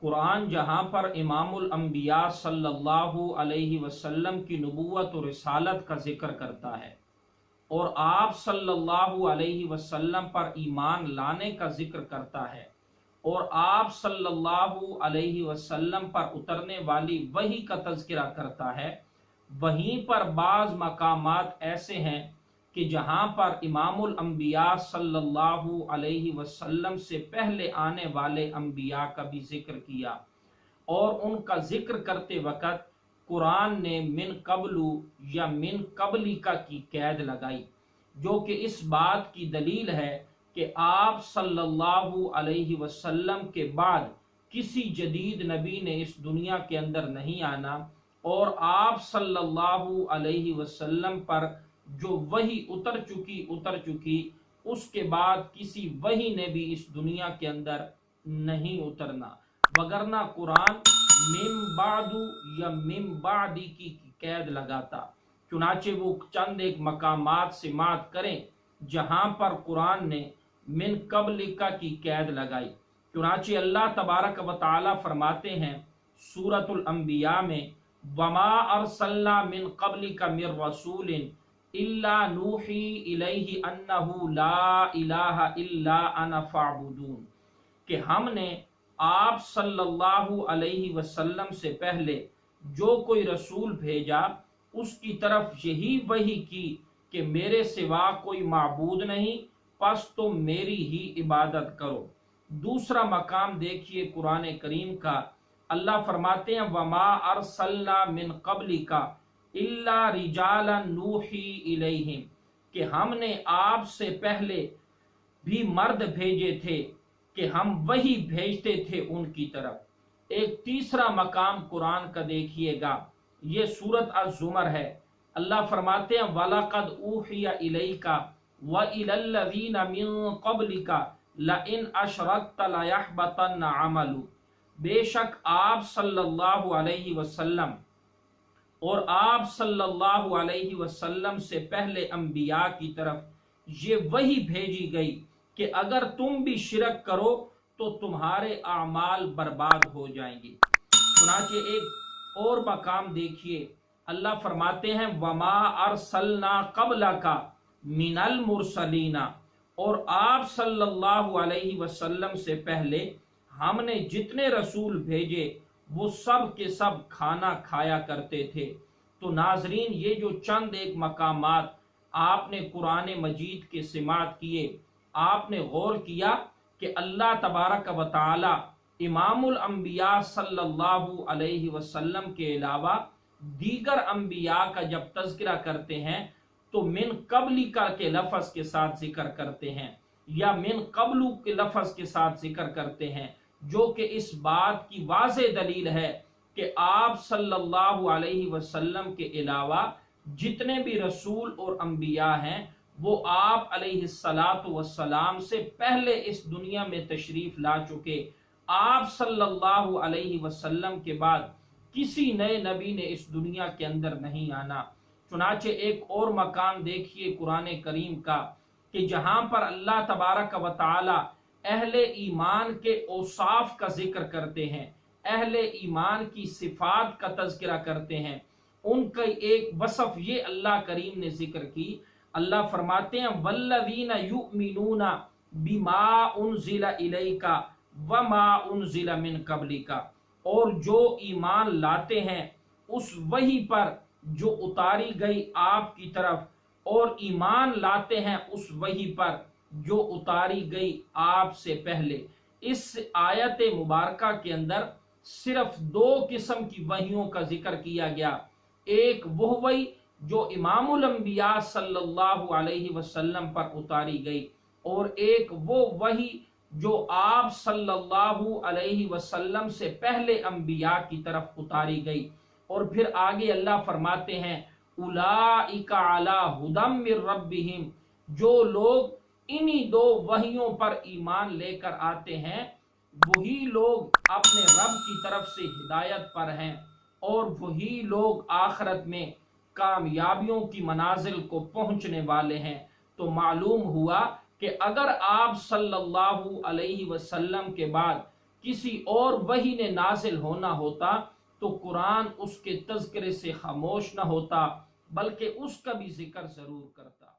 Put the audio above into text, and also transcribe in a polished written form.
قرآن جہاں پر امام الانبیاء صلی اللہ علیہ وسلم کی نبوت و رسالت کا ذکر کرتا ہے اور آپ صلی اللہ علیہ وسلم پر ایمان لانے کا ذکر کرتا ہے اور آپ صلی اللہ علیہ وسلم پر اترنے والی وحی کا تذکرہ کرتا ہے، وہیں پر بعض مقامات ایسے ہیں کہ جہاں پر امام الانبیاء صلی اللہ علیہ وسلم سے پہلے آنے والے انبیاء کا بھی ذکر کیا، اور ان کا ذکر کرتے وقت قرآن نے من قبل یا من قبلک کی قید لگائی، جو کہ اس بات کی دلیل ہے کہ آپ صلی اللہ علیہ وسلم کے بعد کسی جدید نبی نے اس دنیا کے اندر نہیں آنا، اور آپ صلی اللہ علیہ وسلم پر جو وحی اتر چکی اس کے بعد کسی وحی نے بھی اس دنیا کے اندر نہیں اترنا، وگرنہ قرآن من بعد یا من بعدی کی قید لگاتا۔ چنانچہ وہ چند ایک مقامات سماعت کریں جہاں پر قرآن نے من قبلک کی قید لگائی۔ چنانچہ اللہ تبارک و تعالی فرماتے ہیں سورۃ الانبیاء میں، وما ارسلنا من قبلک من رسول الا نوحی الیہ انہ لا الہ الا انا فاعبدون، کہ ہم نے آپ صلی اللہ علیہ وسلم سے پہلے جو کوئی رسول بھیجا اس کی طرف یہی وحی کی کہ میرے سوا کوئی معبود نہیں، پس تم میری ہی عبادت کرو۔ دوسرا مقام دیکھیے قرآن کریم کا، اللہ فرماتے ہیں وما ارسلنا من قبلک الا رجالا نوحی الیہم، کہ ہم نے آپ سے پہلے بھی مرد بھیجے تھے کہ ہم وہی بھیجتے تھے ان کی طرف۔ ایک تیسرا مقام قرآن کا دیکھیے گا، یہ سورۃ الزمر ہے، اللہ فرماتے ہیں وَلَقَدْ أُوحِيَ إِلَيْكَ وَإِلَى الَّذِينَ مِن قَبْلِكَ لَئِنْ أَشْرَكْتَ لَيَحْبَطَنَّ عَمَلُكَ، بے شک آپ صلی اللہ علیہ وسلم اور آپ صلی اللہ علیہ وسلم سے پہلے انبیاء کی طرف یہ وحی بھیجی گئی کہ اگر تم بھی شرک کرو تو تمہارے اعمال برباد ہو جائیں گے۔ چنانچہ ایک اور مقام دیکھیے، اللہ فرماتے ہیں وما ارسلنا قبلک من المرسلین، اور آپ صلی اللہ علیہ وسلم سے پہلے ہم نے جتنے رسول بھیجے وہ سب کے سب کھانا کھایا کرتے تھے۔ تو ناظرین، یہ جو چند ایک مقامات آپ نے قرآن مجید کے سماعت کیے، آپ نے غور کیا کہ اللہ تبارک و تعالی امام الانبیاء صلی اللہ علیہ وسلم کے علاوہ دیگر انبیاء کا جب تذکرہ کرتے ہیں تو من قبلک کے لفظ کے ساتھ ذکر کرتے ہیں یا من قبل کے لفظ کے ساتھ ذکر کرتے ہیں، جو کہ اس بات کی واضح دلیل ہے کہ آپ صلی اللہ علیہ وسلم کے علاوہ جتنے بھی رسول اور انبیاء ہیں وہ آپ علیہ السلام سے پہلے اس دنیا میں تشریف لا چکے۔ آپ صلی اللہ علیہ وسلم کے بعد کسی نئے نبی نے اس دنیا کے اندر نہیں آنا۔ چنانچہ ایک اور مقام دیکھیے قرآن کریم کا کہ جہاں پر اللہ تبارک و تعالی اہل ایمان کے اوصاف کا ذکر کرتے ہیں، اہل ایمان کی صفات کا تذکرہ کرتے ہیں، ان کا ایک وصف یہ اللہ کریم نے ذکر کی۔ اللہ فرماتے ہیں والذین یؤمنون بما انزل الیک وما انزل من قبلک، اور جو ایمان لاتے ہیں اس وحی پر جو اتاری گئی آپ کی طرف، اور ایمان لاتے ہیں اس وحی پر جو اتاری گئی آپ سے پہلے۔ اس آیت مبارکہ کے اندر صرف دو قسم کی وحیوں کا ذکر کیا گیا، ایک وہ وحی جو امام الانبیاء صلی اللہ علیہ وسلم پر اتاری گئی، اور ایک وہ وحی جو آپ صلی اللہ علیہ وسلم سے پہلے انبیاء کی طرف اتاری گئی۔ اور پھر آگے اللہ فرماتے ہیں اولئک علی ھدی من ربہم، جو لوگ انہی دو وحیوں پر ایمان لے کر آتے ہیں وہی لوگ اپنے رب کی طرف سے ہدایت پر ہیں، اور وہی لوگ آخرت میں کامیابیوں کی منازل کو پہنچنے والے ہیں۔ تو معلوم ہوا کہ اگر آپ صلی اللہ علیہ وسلم کے بعد کسی اور وحی نے نازل ہونا ہوتا تو قرآن اس کے تذکرے سے خاموش نہ ہوتا، بلکہ اس کا بھی ذکر ضرور کرتا۔